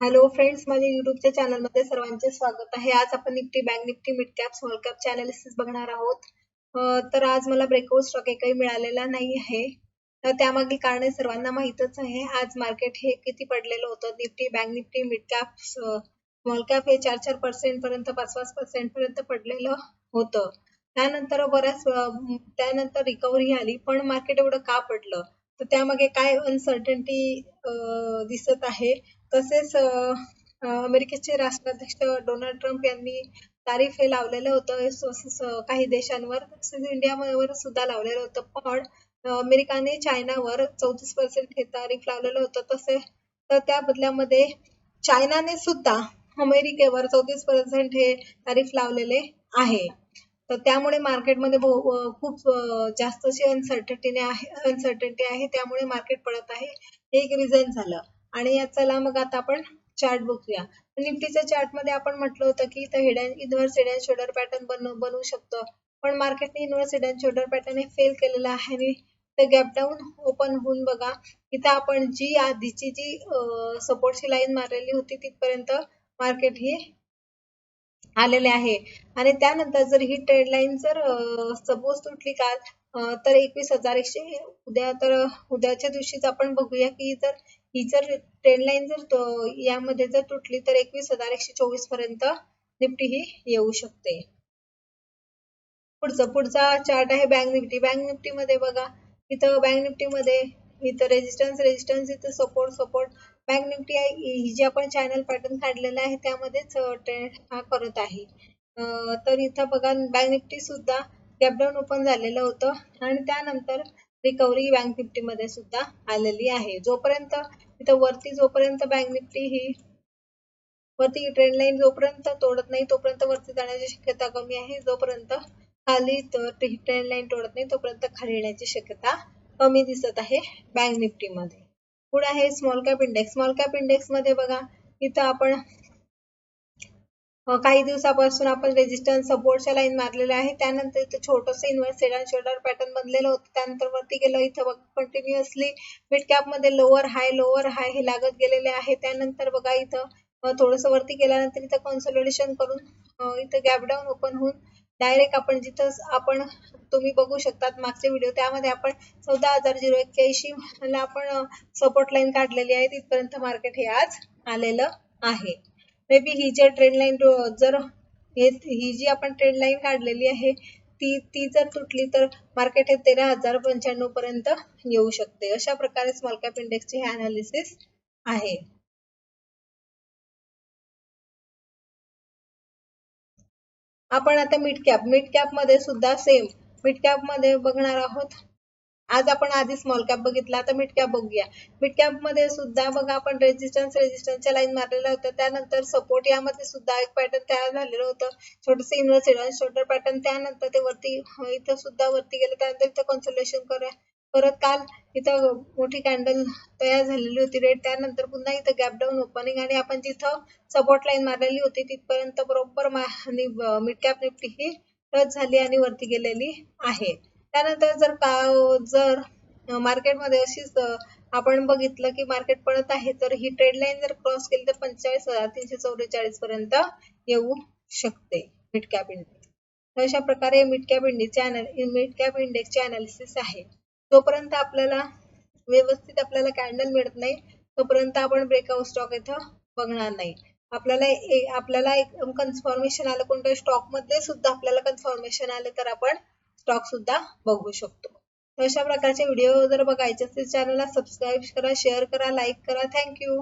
Hello friends, माझ्या युट्यूबच्या चॅनलमध्ये सर्वांचे स्वागत आहे. आज आपण Nifty, bank Nifty, mid cap, small कॅपचे अनालिसिस बघणार आहोत. तर आज मला ब्रेकआउट स्टॉक एकही मिळालेला नाही आहे. तर त्यामागील कारणे सर्वांना माहीतच आहे. आज मार्केट हे किती पडलेलं होतं. Nifty, bank Nifty, mid cap, small cap हे 4% पर्यंत 5% पर्यंत पडलेलं होतं. त्यानंतर त्यानंतर रिकव्हरी आली, पण मार्केट एवढं का पडलं? तर त्यामागे काय अनसर्टन्टी दिसत आहे. तसेच अमेरिकेचे राष्ट्राध्यक्ष डोनाल्ड ट्रम्प यांनी तारीफ हे लावलेलं होतं काही देशांवर, तसेच इंडियावर सुद्धा लावलेलं होतं. पण अमेरिकाने चायनावर 34% हे तारीफ लावलेलं होतं. तसे तर त्या बदल्यामध्ये चायनाने सुद्धा अमेरिकेवर 34% हे तारीफ लावलेले आहे. तर त्यामुळे मार्केटमध्ये खूप जास्त अशी अनसर्टन्टी आहे. त्यामुळे मार्केट पडत आहे. हे एक रिझन झालं. आणि चला मग आता आपण चार्ट बघूया. निफ्टीच्या चार्ट मध्ये आपण म्हटलं होतं की इथं inverse head and shoulder pattern बनवू शकतो, पण मार्केटने inverse head and shoulder pattern हे फेल केलेलं आहे. आणि ते गॅप डाऊन ओपन होऊन बघा, इथं आपण आधीची जी सपोर्टची लाईन मारलेली होती तिथपर्यंत मार्केट हे आलेले आहे. आणि त्यानंतर जर ही ट्रेड लाईन जर सपोज तुटली काल, तर 21,100 उद्याच्या दिवशीच आपण बघूया की ही जर ट्रेड लाईन जर यामध्ये जर तुटली तर 21,124 पर्यंत निफ्टी ही येऊ शकते. पुढचा चार्ट आहे बँक निफ्टी. बँक निफ्टी मध्ये बघा, इथं बँक निफ्टी मध्ये इथं रेजिस्टन्स, इथं सपोर्ट. बँक निफ्टी ही जी आपण चॅनल पॅटर्न काढलेला आहे त्यामध्येच ट्रेंड हा करत आहे. तर इथं बघा, बँक निफ्टी सुद्धा गॅपडाऊन ओपन झालेलं होतं आणि त्यानंतर रिकव्हरी बँक निफ्टी मध्ये सुद्धा आलेली आहे. जोपर्यंत बँक निफ्टी ही वरती ट्रेंड लाईन जोपर्यंत तोडत नाही तोपर्यंत वरती जाण्याची शक्यता कमी आहे. जोपर्यंत खाली ट्रेंड लाईन तोडत नाही तोपर्यंत खाली येण्याची शक्यता कमी दिसत आहे बँक निफ्टी मध्ये. पुढे आहे small cap index. Small cap index मध्ये बघा, इथं आपण काही दिवसापासून आपण रेजिस्टन्स सपोर्टच्या लाईन मारलेल्या आहे. त्यानंतर इथं छोटंसं inverse head and shoulder pattern बनलेलं होतं. त्यानंतर वरती गेलं. इथं बघा, कंटिन्युअसली मिड कॅप मध्ये लोअर हाय हे लागत गेलेले आहे. त्यानंतर बघा, इथं थोडंसं वरती गेल्यानंतर इथं कन्सोलिडेशन करून इथं गॅप डाऊन ओपन होऊन डायरेक्ट आपण तुम्ही बघू शकतात मागचे व्हिडिओ, त्यामध्ये आपण 14,081 ला आपण सपोर्ट लाईन काढलेली आहे. तिथपर्यंत मार्केट हे आज आलेलं आहे. May be he G trend line ही जी आपण ट्रेंड लाईन काढलेली आहे ती जर तुटली तर मार्केट हे 13,095 पर्यंत येऊ शकते. अशा प्रकारे स्मॉल कॅप इंडेक्सचे हे अनालिसिस आहे. आपण आता मिड कॅप मध्ये सुद्धा सेम मिड कॅप मध्ये बघणार आहोत. आज आपण आधी स्मॉल कॅप बघितला, आता मिड कॅप बघूया. मिड कॅप मध्ये सुद्धा बघा, आपण रेजिस्टन्सच्या लाईन मारलेल्या होत्या. त्यानंतर सपोर्ट यामध्ये सुद्धा एक पॅटर्न तयार झालेलं होतं, छोटंसं inverse head and shoulder pattern. त्यानंतर ते वरती इथं सुद्धा वरती गेलं. त्यानंतर इथं कन्सोलिडेशन परत काल इथं मोठी कॅन्डल तयार झालेली होती रेड. त्यानंतर पुन्हा इथं गॅप डाऊन ओपनिंग आणि आपण जिथं सपोर्ट लाईन मारलेली होती तिथपर्यंत बरोबर मिड कॅप निफ्टी ही टच झाली आणि वरती गेलेली आहे. त्यानंतर जर मार्केटमध्ये अशीच आपण बघितलं की मार्केट पडत आहे, तर ही ट्रेड लाईन जर क्रॉस केली तर 45,344 पर्यंत येऊ शकते मिड कॅप इंडेक्स. अशा प्रकारे मिड कॅप इंडेक्सचे अनालिसिस आहे. तोपर्यंत आपल्याला कॅन्डल मिळत नाही तोपर्यंत आपण ब्रेकआउट स्टॉक इथं बघणार नाही. आपल्याला एक कन्फर्मेशन आलं कोणत्या स्टॉक मध्ये सुद्धा आपल्याला कन्फर्मेशन आलं तर आपण स्टॉक सुद्धा बघू शकतो. अशा प्रकारचे व्हिडिओ जर बघायचे असतील चॅनलला सबस्क्राईब करा, शेअर करा, लाईक करा. थँक्यू.